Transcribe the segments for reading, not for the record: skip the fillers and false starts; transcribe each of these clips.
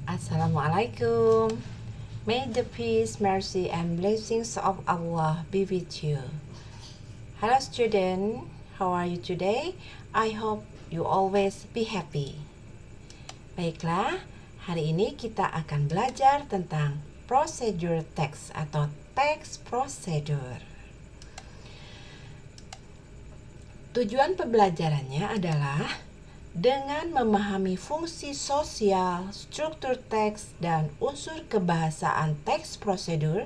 Assalamualaikum. May the peace, mercy, and blessings of Allah be with you. Hello student, how are you today? I hope you always be happy. Baiklah, hari ini kita akan belajar tentang prosedur teks atau teks prosedur. Tujuan pembelajarannya adalah dengan memahami fungsi sosial, struktur teks, dan unsur kebahasaan teks prosedur,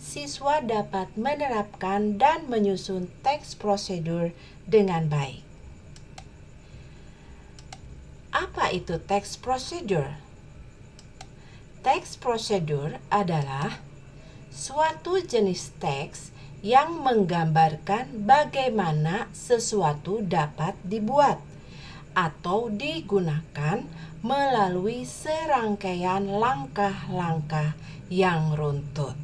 siswa dapat menerapkan dan menyusun teks prosedur dengan baik. Apa itu teks prosedur? Teks prosedur adalah suatu jenis teks yang menggambarkan bagaimana sesuatu dapat dibuat atau digunakan melalui serangkaian langkah-langkah yang runtut.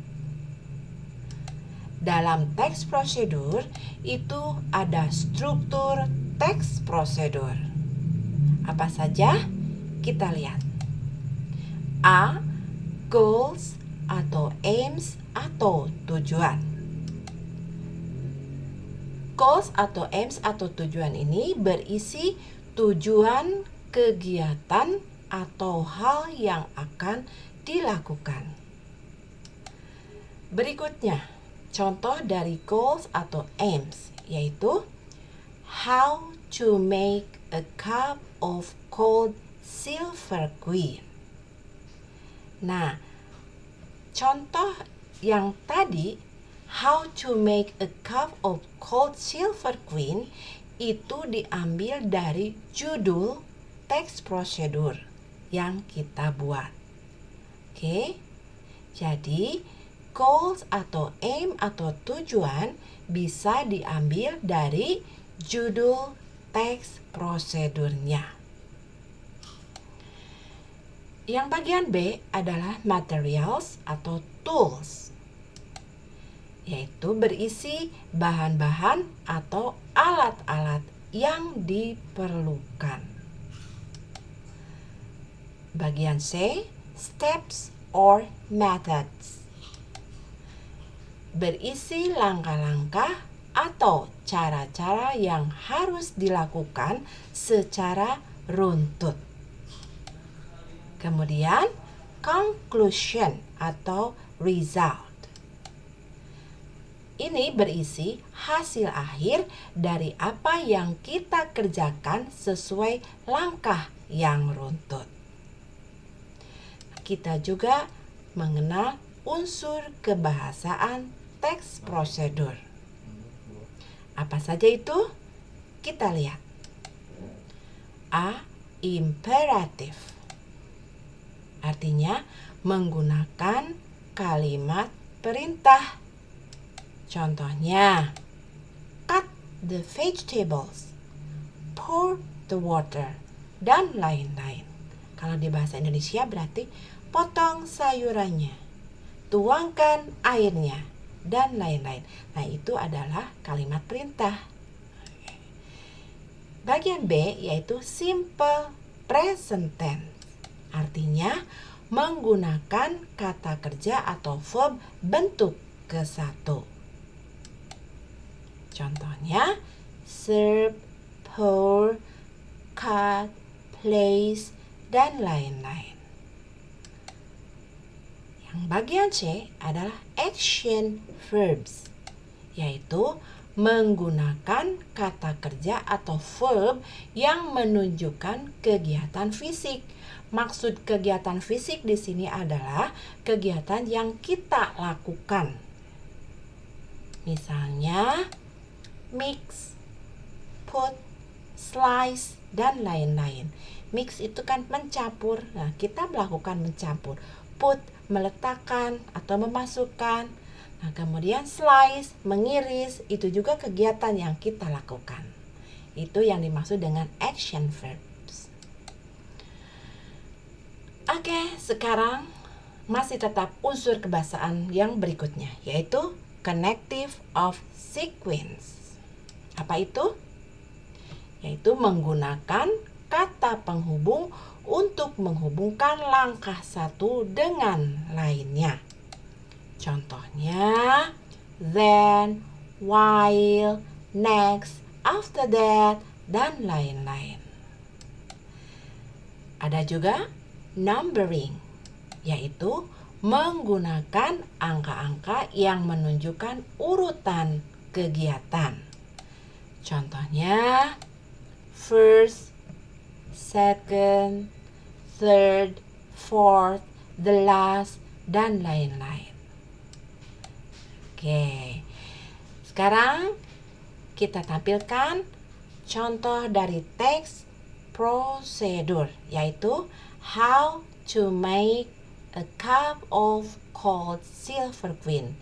Dalam teks prosedur itu ada struktur teks prosedur. Apa saja? Kita lihat. A. Goals atau aims atau tujuan. Goals atau aims atau tujuan ini berisi tujuan, kegiatan, atau hal yang akan dilakukan. Berikutnya, contoh dari goals atau aims, yaitu how to make a cup of cold silver queen. Nah, contoh yang tadi, how to make a cup of cold silver queen, itu diambil dari judul teks prosedur yang kita buat. Oke, jadi goals atau aim atau tujuan bisa diambil dari judul teks prosedurnya. Yang bagian B adalah materials atau tools, yaitu berisi bahan-bahan atau alat-alat yang diperlukan. Bagian C, steps or methods, berisi langkah-langkah atau cara-cara yang harus dilakukan secara runtut. Kemudian, conclusion atau result. Ini berisi hasil akhir dari apa yang kita kerjakan sesuai langkah yang runtut. Kita juga mengenal unsur kebahasaan teks prosedur. Apa saja itu? Kita lihat. A. Imperatif, artinya menggunakan kalimat perintah. Contohnya, cut the vegetables, pour the water, dan lain-lain. Kalau di bahasa Indonesia berarti potong sayurannya, tuangkan airnya, dan lain-lain. Nah, itu adalah kalimat perintah. Bagian B yaitu simple present tense, artinya menggunakan kata kerja atau verb bentuk ke-1. Contohnya, serve, pour, cut, place, dan lain-lain. Yang bagian C adalah action verbs, yaitu menggunakan kata kerja atau verb yang menunjukkan kegiatan fisik. Maksud kegiatan fisik di sini adalah kegiatan yang kita lakukan. Misalnya, mix, put, slice, dan lain-lain. Mix itu kan mencampur. Nah, kita melakukan mencampur. Put, meletakkan atau memasukkan. Nah, kemudian slice, mengiris, itu juga kegiatan yang kita lakukan. Itu yang dimaksud dengan action verbs. Oke, sekarang masih tetap unsur kebahasaan yang berikutnya, yaitu connective of sequence. Apa itu? Yaitu menggunakan kata penghubung untuk menghubungkan langkah satu dengan lainnya. Contohnya, then, while, next, after that, dan lain-lain. Ada juga numbering, yaitu menggunakan angka-angka yang menunjukkan urutan kegiatan. Contohnya, first, second, third, fourth, the last, dan lain-lain. Oke, sekarang kita tampilkan contoh dari teks prosedur, yaitu how to make a cup of cold silver queen.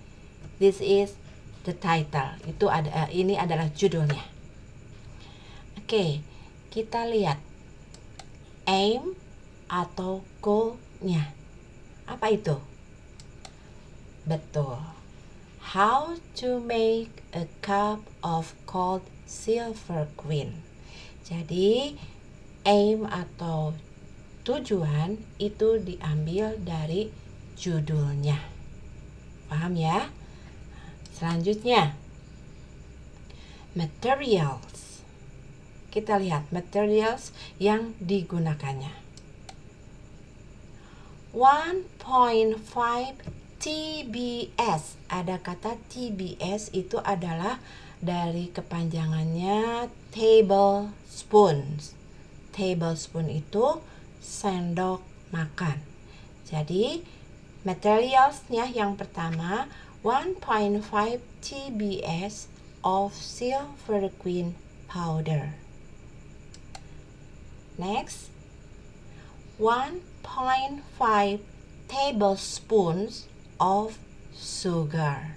This is the title. Ini adalah judulnya. Oke, kita lihat aim atau goal-nya. Apa itu? Betul. How to make a cup of cold silver queen. Jadi aim atau tujuan itu diambil dari judulnya. Paham ya? Selanjutnya, materials. Kita lihat materials yang digunakannya. 1.5 TBS. Ada kata TBS, itu adalah dari kepanjangannya tablespoons. Tablespoon itu sendok makan. Jadi materialsnya yang pertama 1.5 TBS of silver queen powder. Next, 1.5 tablespoons of sugar.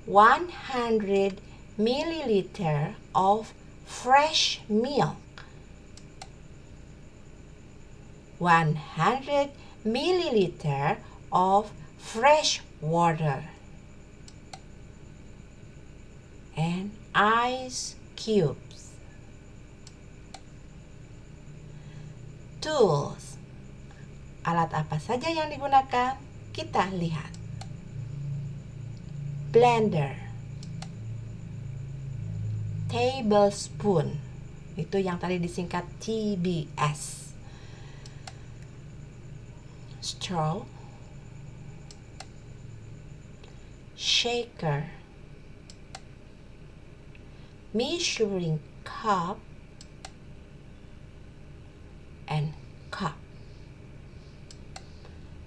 100 milliliter of fresh milk. 100 milliliter of fresh water. And ice cubes. Tools. Alat apa saja yang digunakan? Kita lihat. Blender. Tablespoon. Itu yang tadi disingkat TBS. Straw. Shaker. Measuring cup. And cup.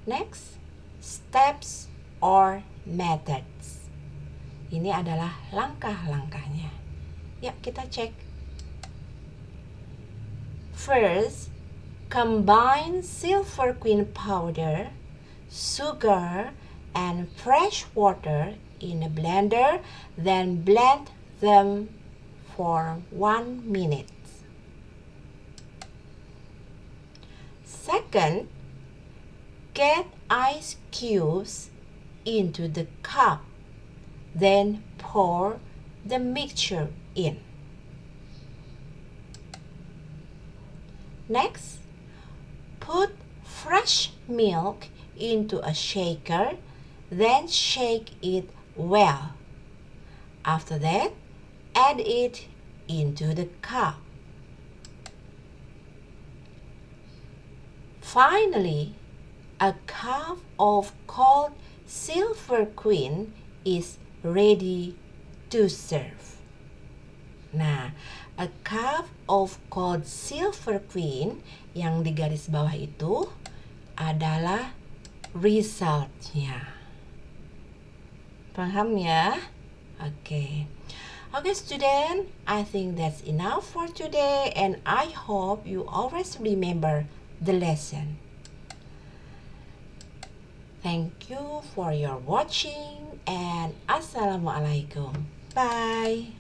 Next, steps or methods. Ini adalah langkah-langkahnya. Yuk kita cek. First, combine silver queen powder, sugar, and fresh water in a blender, then blend them for 1 minute. Second, get ice cubes into the cup, then pour the mixture in. Next, put fresh milk into a shaker, then shake it well. After that, add it into the cup. Finally, a cup of cold silver queen is ready to serve. Nah, a cup of cold silver queen yang di garis bawah itu adalah resultnya. Paham ya? Oke. Okay, student, I think that's enough for today and I hope you always remember the lesson. Thank you for your watching and Assalamualaikum. Bye.